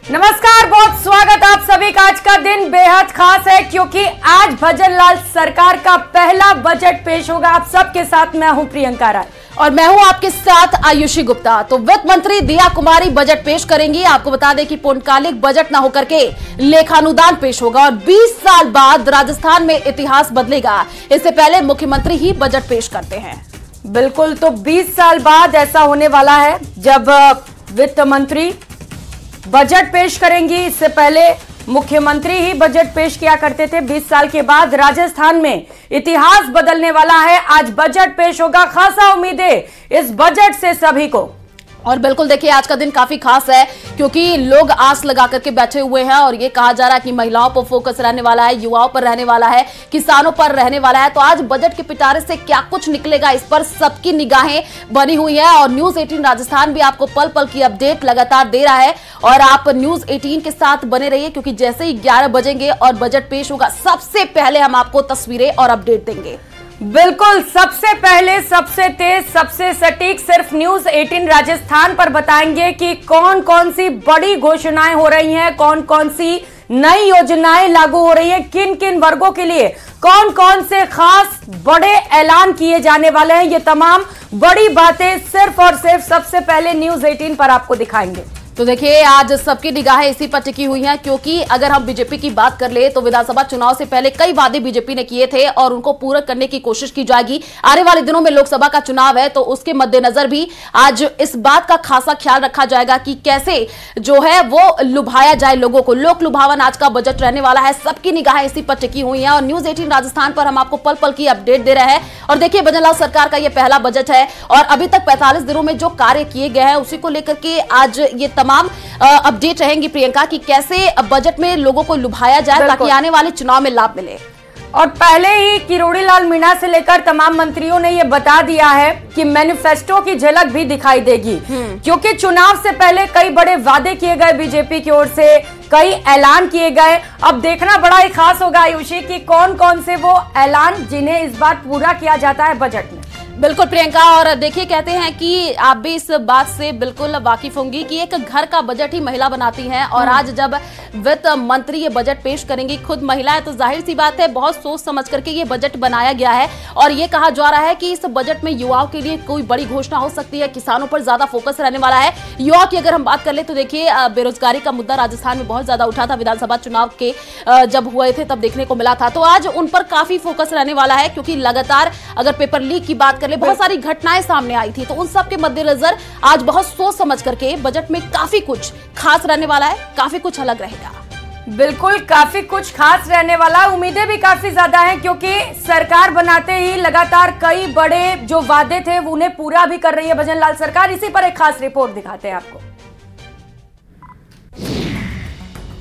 नमस्कार, बहुत स्वागत आप सभी का। आज का दिन बेहद खास है क्योंकि आज भजनलाल सरकार का पहला बजट पेश होगा। आप सबके साथ मैं हूं प्रियंका राय और मैं हूं आपके साथ आयुषी गुप्ता। तो वित्त मंत्री दिया कुमारी बजट पेश करेंगी। आपको बता दें कि पूर्णकालिक बजट न होकर के लेखानुदान पेश होगा और 20 साल बाद राजस्थान में इतिहास बदलेगा। इससे पहले मुख्यमंत्री ही बजट पेश करते हैं। बिल्कुल, तो 20 साल बाद ऐसा होने वाला है जब वित्त मंत्री बजट पेश करेंगी। इससे पहले मुख्यमंत्री ही बजट पेश किया करते थे। 20 साल के बाद राजस्थान में इतिहास बदलने वाला है। आज बजट पेश होगा। खासा उम्मीद है इस बजट से सभी को। और बिल्कुल देखिए, आज का दिन काफी खास है क्योंकि लोग आस लगा करके बैठे हुए हैं और ये कहा जा रहा है कि महिलाओं पर फोकस रहने वाला है, युवाओं पर रहने वाला है, किसानों पर रहने वाला है। तो आज बजट के पिटारे से क्या कुछ निकलेगा, इस पर सबकी निगाहें बनी हुई है। और न्यूज 18 राजस्थान भी आपको पल पल की अपडेट लगातार दे रहा है और आप न्यूज 18 के साथ बने रहिए क्योंकि जैसे ही 11 बजेंगे और बजट पेश होगा, सबसे पहले हम आपको तस्वीरें और अपडेट देंगे। बिल्कुल, सबसे पहले, सबसे तेज, सबसे सटीक सिर्फ न्यूज 18 राजस्थान पर बताएंगे कि कौन कौन सी बड़ी घोषणाएं हो रही हैं, कौन कौन सी नई योजनाएं लागू हो रही हैं, किन किन वर्गों के लिए कौन कौन से खास बड़े ऐलान किए जाने वाले हैं। ये तमाम बड़ी बातें सिर्फ और सिर्फ सबसे पहले न्यूज 18 पर आपको दिखाएंगे। तो देखिए, आज सबकी निगाहें इसी पर टिकी हुई हैं क्योंकि अगर हम बीजेपी की बात कर ले तो विधानसभा चुनाव से पहले कई वादे बीजेपी ने किए थे और उनको पूरा करने की कोशिश की जाएगी। आने वाले दिनों में लोकसभा का चुनाव है तो उसके मद्देनजर भी आज इस बात का खासा ख्याल रखा जाएगा कि कैसे जो है वो लुभाया जाए लोगों को। लोक लुभावन आज का बजट रहने वाला है। सबकी निगाहें इसी पर टिकी हुई हैं और न्यूज 18 राजस्थान पर हम आपको पल पल की अपडेट दे रहे हैं। और देखिए, भजनलाल सरकार का यह पहला बजट है और अभी तक 45 दिनों में जो कार्य किए गए हैं उसी को लेकर के आज ये तमाम अपडेट रहेंगी प्रियंका कि कैसे बजट में लोगों को लुभाया जाए ताकि आने वाले चुनाव में लाभ मिले। और पहले ही किरोड़ी लाल मीणा से लेकर तमाम मंत्रियों ने यह बता दिया है कि मैनिफेस्टो की झलक भी दिखाई देगी क्योंकि चुनाव से पहले कई बड़े वादे किए गए बीजेपी की ओर से, कई ऐलान किए गए। अब देखना बड़ा ही खास होगा आयुषी कि कौन कौन से वो ऐलान जिन्हें इस बार पूरा किया जाता है बजट में। बिल्कुल प्रियंका, और देखिए कहते हैं कि आप भी इस बात से बिल्कुल वाकिफ होंगी कि एक घर का बजट ही महिला बनाती हैं और आज जब वित्त मंत्री ये बजट पेश करेंगी, खुद महिला है तो जाहिर सी बात है बहुत सोच समझ करके ये बजट बनाया गया है। और ये कहा जा रहा है कि इस बजट में युवाओं के लिए कोई बड़ी घोषणा हो सकती है, किसानों पर ज्यादा फोकस रहने वाला है। युवाओं की अगर हम बात कर ले तो देखिए, बेरोजगारी का मुद्दा राजस्थान में बहुत ज्यादा उठा था। विधानसभा चुनाव के जब हुए थे तब देखने को मिला था, तो आज उन पर काफी फोकस रहने वाला है क्योंकि लगातार अगर पेपर लीक की बात कर ले, बहुत सारी घटनाएं सामने आई थी। तो उन सब के मद्देनजर आज बहुत सोच समझ करके बजट में काफी कुछ खास रहने वाला है, काफी कुछ अलग रहेगा। बिल्कुल, काफी कुछ खास रहने वाला। उम्मीदें भी काफी ज्यादा हैं क्योंकि सरकार बनाते ही लगातार कई बड़े जो वादे थे उन्हें पूरा भी कर रही है भजनलाल सरकार। इसी पर एक खास रिपोर्ट दिखाते हैं आपको।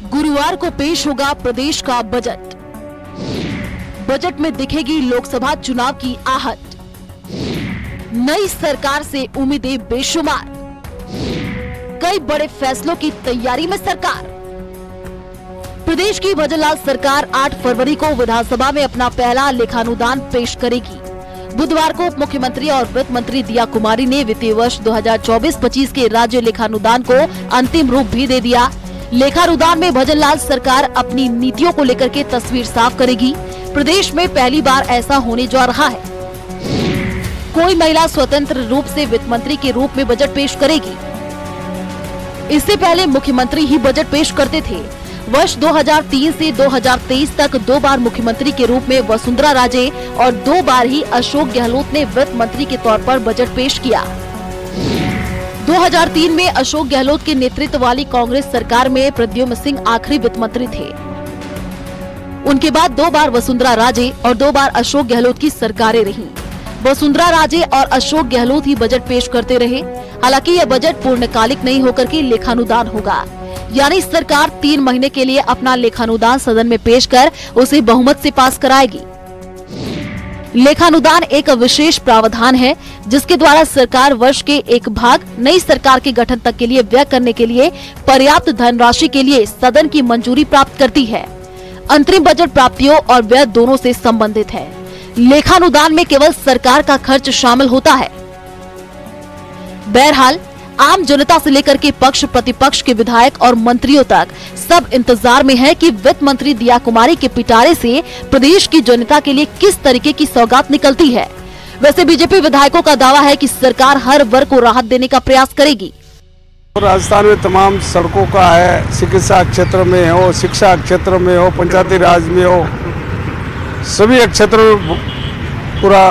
गुरुवार को पेश होगा प्रदेश का बजट। बजट में दिखेगी लोकसभा चुनाव की आहट। नई सरकार से उम्मीदें बेशुमार। कई बड़े फैसलों की तैयारी में सरकार। प्रदेश की भजनलाल सरकार 8 फरवरी को विधानसभा में अपना पहला लेखानुदान पेश करेगी। बुधवार को उप मुख्यमंत्री और वित्त मंत्री दिया कुमारी ने वित्तीय वर्ष 2024-25 के राज्य लेखानुदान को अंतिम रूप भी दे दिया। लेखानुदान में भजनलाल सरकार अपनी नीतियों को लेकर के तस्वीर साफ करेगी। प्रदेश में पहली बार ऐसा होने जा रहा है। कोई महिला स्वतंत्र रूप से वित्त मंत्री के रूप में बजट पेश करेगी। इससे पहले मुख्यमंत्री ही बजट पेश करते थे। वर्ष 2003 से 2023 तक 2 बार मुख्यमंत्री के रूप में वसुंधरा राजे और 2 बार ही अशोक गहलोत ने वित्त मंत्री के तौर पर बजट पेश किया। 2003 में अशोक गहलोत के नेतृत्व वाली कांग्रेस सरकार में प्रद्युम्न सिंह आखिरी वित्त मंत्री थे। उनके बाद 2 बार वसुंधरा राजे और 2 बार अशोक गहलोत की सरकारें रहीं। वसुंधरा राजे और अशोक गहलोत ही बजट पेश करते रहे। हालांकि यह बजट पूर्णकालिक नहीं होकर के लेखानुदान होगा, यानी सरकार 3 महीने के लिए अपना लेखानुदान सदन में पेश कर उसे बहुमत से पास कराएगी। लेखानुदान एक विशेष प्रावधान है जिसके द्वारा सरकार वर्ष के एक भाग नई सरकार के गठन तक के लिए व्यय करने के लिए पर्याप्त धनराशि के लिए सदन की मंजूरी प्राप्त करती है। अंतरिम बजट प्राप्तियों और व्यय दोनों से संबंधित है। लेखानुदान में केवल सरकार का खर्च शामिल होता है। बहरहाल आम जनता से लेकर के पक्ष प्रतिपक्ष के विधायक और मंत्रियों तक सब इंतजार में है कि वित्त मंत्री दिया कुमारी के पिटारे से प्रदेश की जनता के लिए किस तरीके की सौगात निकलती है। वैसे बीजेपी विधायकों का दावा है कि सरकार हर वर्ग को राहत देने का प्रयास करेगी। राजस्थान में तमाम सड़कों का है, चिकित्सा क्षेत्र में हो, शिक्षा क्षेत्र में हो, पंचायती राज में हो, सभी क्षेत्रों में पूरा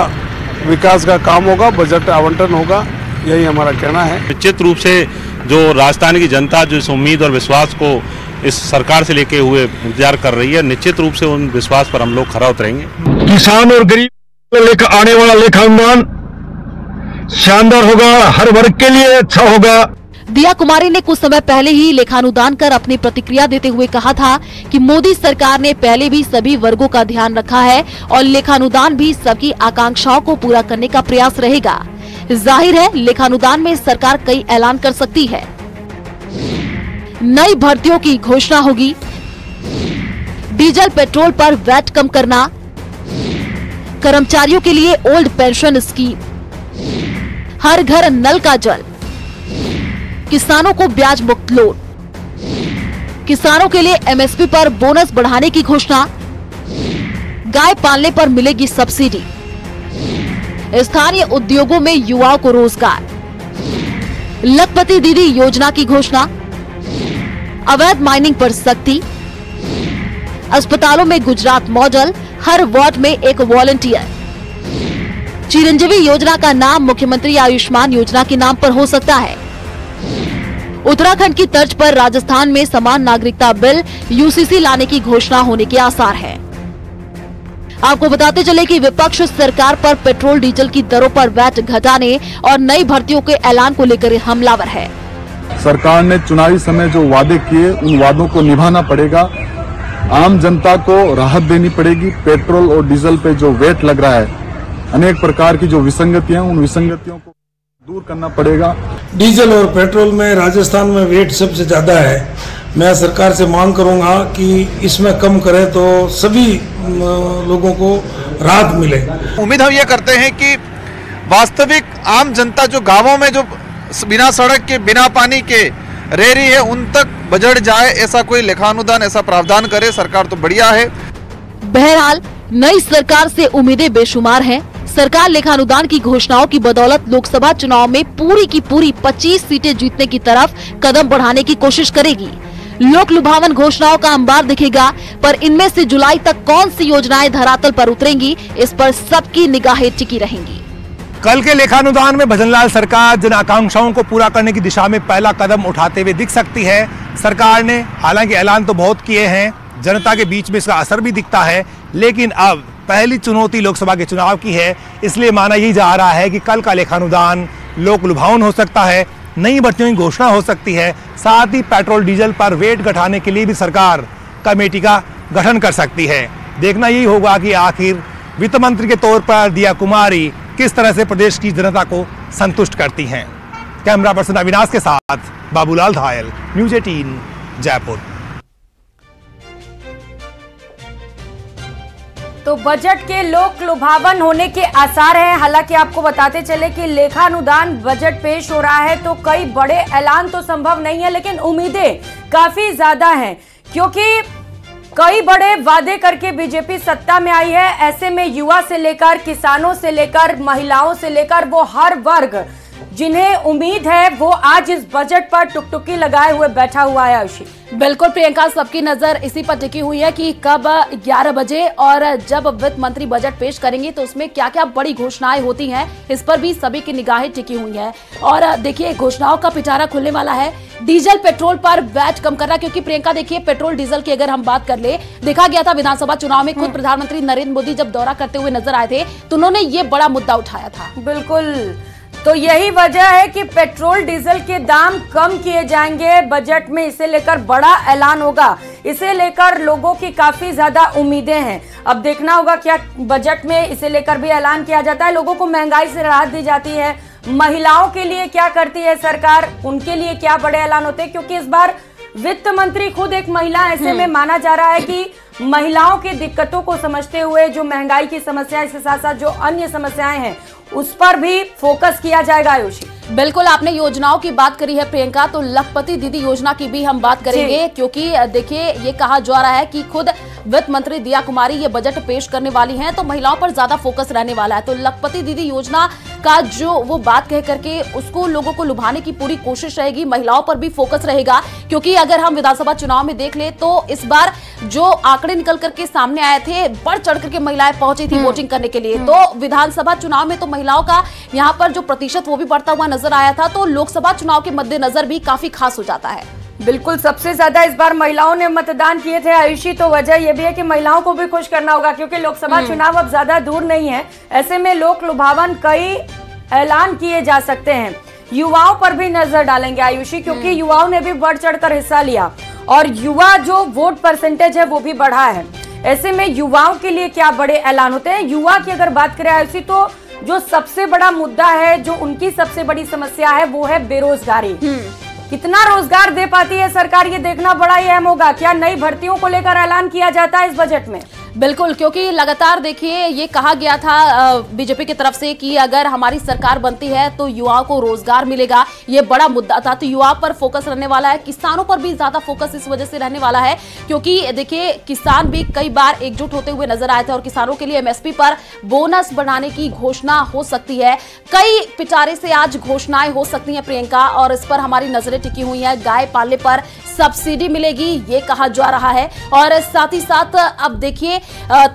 विकास का काम होगा, बजट आवंटन होगा, यही हमारा कहना है। निश्चित रूप से जो राजस्थान की जनता जो इस उम्मीद और विश्वास को इस सरकार से लेके हुए इंतजार कर रही है, निश्चित रूप से उन विश्वास पर हम लोग खरा उतरेंगे। किसान और गरीब को आने वाला लेखा अनुदान शानदार होगा, हर वर्ग के लिए अच्छा होगा। दिया कुमारी ने कुछ समय पहले ही लेखानुदान कर अपनी प्रतिक्रिया देते हुए कहा था कि मोदी सरकार ने पहले भी सभी वर्गों का ध्यान रखा है और लेखानुदान भी सबकी आकांक्षाओं को पूरा करने का प्रयास रहेगा। जाहिर है लेखानुदान में सरकार कई ऐलान कर सकती है। नई भर्तियों की घोषणा होगी, डीजल पेट्रोल पर वैट कम करना, कर्मचारियों के लिए ओल्ड पेंशन स्कीम, हर घर नल का जल, किसानों को ब्याज मुक्त लोन, किसानों के लिए एमएसपी पर बोनस बढ़ाने की घोषणा, गाय पालने पर मिलेगी सब्सिडी, स्थानीय उद्योगों में युवाओं को रोजगार, लखपति दीदी योजना की घोषणा, अवैध माइनिंग पर सख्ती, अस्पतालों में गुजरात मॉडल, हर वार्ड में एक वॉलंटियर, चिरंजीवी योजना का नाम मुख्यमंत्री आयुष्मान योजना के नाम पर हो सकता है। उत्तराखंड की तर्ज पर राजस्थान में समान नागरिकता बिल यूसीसी लाने की घोषणा होने के आसार हैं। आपको बताते चले कि विपक्ष सरकार पर पेट्रोल डीजल की दरों पर वैट घटाने और नई भर्तियों के ऐलान को लेकर हमलावर है। सरकार ने चुनावी समय जो वादे किए उन वादों को निभाना पड़ेगा, आम जनता को राहत देनी पड़ेगी। पेट्रोल और डीजल पे जो वैट लग रहा है, अनेक प्रकार की जो विसंगतियां, उन विसंगतियों को दूर करना पड़ेगा। डीजल और पेट्रोल में राजस्थान में वेट सबसे ज्यादा है। मैं सरकार से मांग करूंगा कि इसमें कम करें तो सभी लोगों को राहत मिले। उम्मीद हम ये करते हैं कि वास्तविक आम जनता जो गांवों में जो बिना सड़क के बिना पानी के रह रही है उन तक बजट जाए, ऐसा कोई लेखानुदान ऐसा प्रावधान करे। सरकार तो बढ़िया है। बहरहाल नई सरकार से उम्मीदें बेशुमार हैं। सरकार लेखानुदान की घोषणाओं की बदौलत लोकसभा चुनाव में पूरी की पूरी 25 सीटें जीतने की तरफ कदम बढ़ाने की कोशिश करेगी। लोक लुभावन घोषणाओं का अंबार दिखेगा, पर इनमें से जुलाई तक कौन सी योजनाएं धरातल पर उतरेंगी, इस पर सबकी निगाहें टिकी रहेंगी। कल के लेखानुदान में भजनलाल सरकार जन आकांक्षाओं को पूरा करने की दिशा में पहला कदम उठाते हुए दिख सकती है। सरकार ने हालांकि ऐलान तो बहुत किए हैं, जनता के बीच में इसका असर भी दिखता है, लेकिन अब पहली चुनौती लोकसभा के चुनाव की है। इसलिए माना यही जा रहा है कि कल का लेखानुदान लोक लुभावन हो सकता है, नई भर्तियों की घोषणा हो सकती है, साथ ही पेट्रोल डीजल पर वेट घटाने के लिए भी सरकार कमेटी का गठन कर सकती है। देखना यही होगा कि आखिर वित्त मंत्री के तौर पर दिया कुमारी किस तरह से प्रदेश की जनता को संतुष्ट करती हैं। कैमरा पर्सन अविनाश के साथ बाबूलाल धायल, न्यूज़ 18 जयपुर। तो बजट के लोक लुभावन होने के आसार हैं। हालांकि आपको बताते चले कि लेखानुदान बजट पेश हो रहा है तो कई बड़े ऐलान तो संभव नहीं है, लेकिन उम्मीदें काफी ज्यादा हैं, क्योंकि कई बड़े वादे करके बीजेपी सत्ता में आई है। ऐसे में युवा से लेकर किसानों से लेकर महिलाओं से लेकर वो हर वर्ग जिन्हें उम्मीद है वो आज इस बजट पर टुकटुकी लगाए हुए बैठा हुआ है। आयुषी, बिल्कुल प्रियंका, सबकी नजर इसी पर टिकी हुई है कि कब 11 बजे और जब वित्त मंत्री बजट पेश करेंगे तो उसमें क्या क्या बड़ी घोषणाएं होती हैं, इस पर भी सभी की निगाहें टिकी हुई हैं। और देखिए घोषणाओं का पिटारा खुलने वाला है। डीजल पेट्रोल पर वैट कम करना, क्योंकि प्रियंका देखिए पेट्रोल डीजल की अगर हम बात कर ले, देखा गया था विधानसभा चुनाव में खुद प्रधानमंत्री नरेंद्र मोदी जब दौरा करते हुए नजर आए थे तो उन्होंने ये बड़ा मुद्दा उठाया था। बिल्कुल, तो यही वजह है कि पेट्रोल डीजल के दाम कम किए जाएंगे बजट में। इसे लेकर बड़ा ऐलान होगा, इसे लेकर लोगों की काफी ज्यादा उम्मीदें हैं। अब देखना होगा क्या बजट में इसे लेकर भी ऐलान किया जाता है। लोगों को महंगाई से राहत दी जाती है, महिलाओं के लिए क्या करती है सरकार, उनके लिए क्या बड़े ऐलान होते हैं, क्योंकि इस बार वित्त मंत्री खुद एक महिला, ऐसे में माना जा रहा है कि महिलाओं की दिक्कतों को समझते हुए जो महंगाई की समस्या, इसके साथ साथ जो अन्य समस्याएं हैं उस पर भी फोकस किया जाएगा। आयुषी, बिल्कुल, आपने योजनाओं की बात करी है प्रियंका, तो लखपति दीदी योजना की भी हम बात करेंगे, क्योंकि देखिए ये कहा जा रहा है कि खुद वित्त मंत्री दिया कुमारी ये बजट पेश करने वाली हैं, तो महिलाओं पर ज्यादा फोकस रहने वाला है। तो लखपति दीदी योजना का जो वो बात कह करके उसको लोगों को लुभाने की पूरी कोशिश रहेगी, महिलाओं पर भी फोकस रहेगा, क्योंकि अगर हम विधानसभा चुनाव में देख ले तो इस बार जो आंकड़े निकल करके सामने आए थे, बढ़ चढ़ करके महिलाएं पहुंची थी वोटिंग करने के लिए। तो विधानसभा चुनाव में तो महिलाओं का यहाँ पर जो प्रतिशत वो भी बढ़ता हुआ नजर आया था, तो लोकसभा चुनाव के मद्देनजर भी काफी खास हो जाता है। बिल्कुल, सबसे ज्यादा इस बार महिलाओं ने मतदान किए थे आयुषी, तो वजह यह भी है कि महिलाओं को भी खुश करना होगा, क्योंकि लोकसभा चुनाव अब ज्यादा दूर नहीं है। ऐसे में लोक लुभावन कई ऐलान किए जा सकते हैं। युवाओं पर भी नजर डालेंगे आयुषी, क्योंकि युवाओं ने भी बढ़ चढ़कर हिस्सा लिया और युवा जो वोट परसेंटेज है वो भी बढ़ा है। ऐसे में युवाओं के लिए क्या बड़े ऐलान होते हैं? युवा की अगर बात करें आयुषी, तो जो सबसे बड़ा मुद्दा है, जो उनकी सबसे बड़ी समस्या है, वो है बेरोजगारी। कितना रोजगार दे पाती है सरकार, ये देखना बड़ा ही अहम होगा। क्या नई भर्तियों को लेकर ऐलान किया जाता है इस बजट में? बिल्कुल, क्योंकि लगातार देखिए ये कहा गया था बीजेपी की तरफ से कि अगर हमारी सरकार बनती है तो युवाओं को रोजगार मिलेगा, ये बड़ा मुद्दा था। तो युवाओं पर फोकस रहने वाला है, किसानों पर भी ज्यादा फोकस इस वजह से रहने वाला है, क्योंकि देखिए किसान भी कई बार एकजुट होते हुए नजर आए थे और किसानों के लिए एमएसपी पर बोनस बढ़ाने की घोषणा हो सकती है। कई पिटारे से आज घोषणाएं हो सकती हैं प्रियंका, और इस पर हमारी नजरें टिकी हुई है। गाय पालने पर सब्सिडी मिलेगी, ये कहा जा रहा है। और साथ ही साथ अब देखिए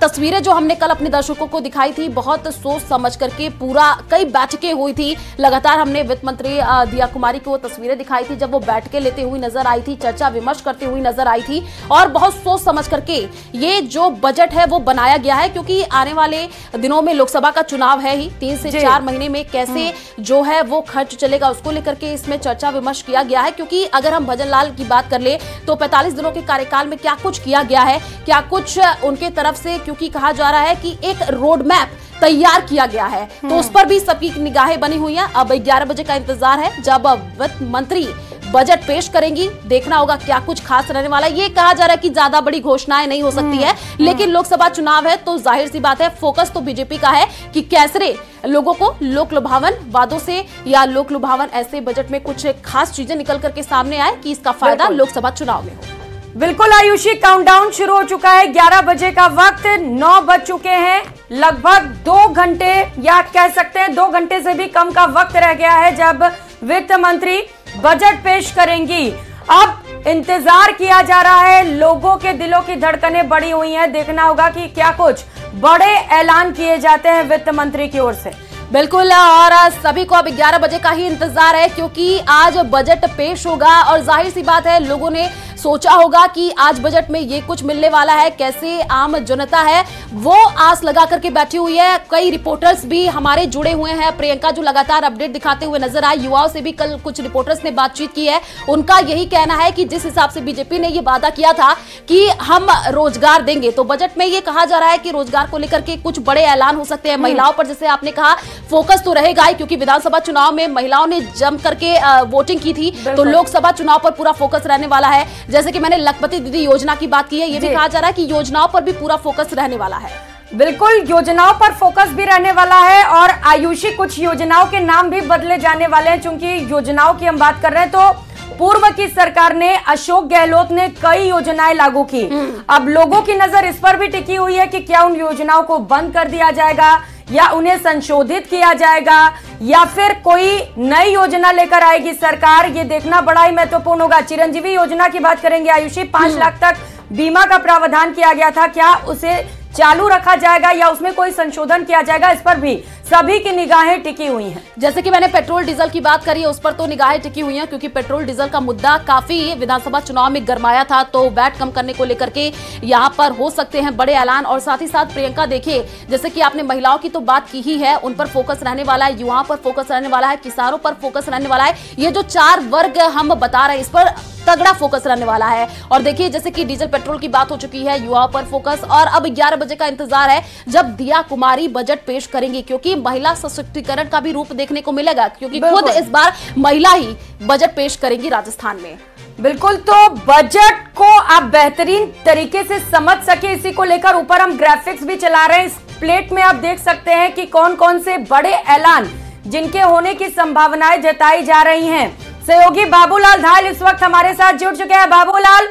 तस्वीरें जो हमने कल अपने दर्शकों को दिखाई थी, बहुत सोच समझ करके पूरा कई बैठकें हुई थी। लगातार हमने वित्त मंत्री दिया कुमारी को तस्वीरें दिखाई थी जब वो बैठकें लेते हुए नजर आई थी, चर्चा विमर्श करते हुए नजर आई थी, और बहुत सोच समझ करके ये जो बजट है वो बनाया गया है, क्योंकि आने वाले दिनों में लोकसभा का चुनाव है ही। 3 से 4 महीने में कैसे जो है वो खर्च चलेगा उसको लेकर के इसमें चर्चा विमर्श किया गया है। क्योंकि अगर हम भजन लाल की बात कर ले तो 45 दिनों के कार्यकाल में क्या कुछ किया गया है, क्या कुछ उनके तरफ से, क्योंकि कहा जा रहा है कि एक रोड मैप तैयार किया गया है, तो उस पर भी सबकी निगाहें बनी हुई हैं। अब 11 बजे का इंतजार है जब वित्त मंत्री बजट पेश करेंगी, देखना होगा क्या कुछ खास रहने वाला है। ये कहा जा रहा है कि ज्यादा बड़ी घोषणाएं नहीं हो सकती है, लेकिन लोकसभा चुनाव है तो जाहिर सी बात है फोकस तो बीजेपी का है कि कैसे लोगों को लोक लुभावन वादों से या लोक लुभावन ऐसे बजट में कुछ खास चीजें निकल करके सामने आए कि इसका फायदा लोकसभा चुनाव में हो। बिल्कुल आयुषी, काउंटडाउन शुरू हो चुका है। 11 बजे का वक्त, 9 बज चुके हैं। लगभग 2 घंटे या कह सकते हैं 2 घंटे से भी कम का वक्त रह गया है जब वित्त मंत्री बजट पेश करेंगी। अब इंतजार किया जा रहा है, लोगों के दिलों की धड़कनें बढ़ी हुई हैं। देखना होगा कि क्या कुछ बड़े ऐलान किए जाते हैं वित्त मंत्री की ओर से। बिल्कुल, और सभी को अब 11 बजे का ही इंतजार है, क्योंकि आज बजट पेश होगा और जाहिर सी बात है लोगों ने सोचा होगा कि आज बजट में ये कुछ मिलने वाला है। कैसे आम जनता है वो आस लगा करके बैठी हुई है। कई रिपोर्टर्स भी हमारे जुड़े हुए हैं प्रियंका, जो लगातार अपडेट दिखाते हुए नजर आए। युवाओं से भी कल कुछ रिपोर्टर्स ने बातचीत की है, उनका यही कहना है कि जिस हिसाब से बीजेपी ने ये वादा किया था कि हम रोजगार देंगे, तो बजट में ये कहा जा रहा है कि रोजगार को लेकर के कुछ बड़े ऐलान हो सकते हैं। महिलाओं पर जैसे आपने कहा फोकस तो रहेगा ही, क्योंकि विधानसभा चुनाव में महिलाओं ने जम करके वोटिंग की थी, तो लोकसभा चुनाव पर पूरा फोकस रहने वाला है। जैसे कि मैंने लखपति दीदी योजना की बात की है, ये भी कहा जा रहा है कि योजनाओं पर भी पूरा फोकस रहने वाला है। बिल्कुल, योजनाओं पर फोकस भी रहने वाला है। और आयुषी, कुछ योजनाओं के नाम भी बदले जाने वाले हैं। चूंकि योजनाओं की हम बात कर रहे हैं, तो पूर्व की सरकार ने, अशोक गहलोत ने कई योजनाएं लागू की। अब लोगों की नजर इस पर भी टिकी हुई है कि क्या उन योजनाओं को बंद कर दिया जाएगा या उन्हें संशोधित किया जाएगा या फिर कोई नई योजना लेकर आएगी सरकार। ये देखना बड़ा ही महत्वपूर्ण होगा। चिरंजीवी योजना की बात करेंगे आयुषी, 5 लाख तक बीमा का प्रावधान किया गया था, क्या उसे चालू रखा जाएगा या उसमें कोई संशोधन किया जाएगा? इस पर भी सभी की निगाहें टिकी हुई हैं। जैसे कि मैंने पेट्रोल डीजल की बात करी है, उस पर तो निगाहें टिकी हुई हैं, क्योंकि पेट्रोल डीजल का मुद्दा काफी विधानसभा चुनाव में गरमाया था। तो वैट कम करने को लेकर के यहाँ पर हो सकते हैं बड़े ऐलान। और साथ ही साथ प्रियंका देखिए, जैसे कि आपने महिलाओं की तो बात की ही है, उन पर फोकस रहने वाला है, युवाओं पर फोकस रहने वाला है, किसानों पर फोकस रहने वाला है। ये जो 4 वर्ग हम बता रहे हैं, इस पर तगड़ा फोकस रहने वाला है। और देखिए जैसे कि डीजल पेट्रोल की बात हो चुकी है, युवाओं पर फोकस। और अब 11 बजे का इंतजार है जब दिया कुमारी बजट पेश करेंगी, क्योंकि महिला सशक्तिकरण का भी रूप देखने को मिलेगा, क्योंकि खुद इस बार महिला ही बजट पेश करेंगी राजस्थान में। बिल्कुल, तो बजट को आप बेहतरीन तरीके से समझ सके इसी को लेकर ऊपर हम ग्राफिक्स भी चला रहे हैं। इस प्लेट में आप देख सकते हैं कि कौन कौन से बड़े ऐलान जिनके होने की संभावनाएं जताई जा रही हैं। सहयोगी बाबूलाल धायल इस वक्त हमारे साथ जुड़ चुके हैं। बाबूलाल,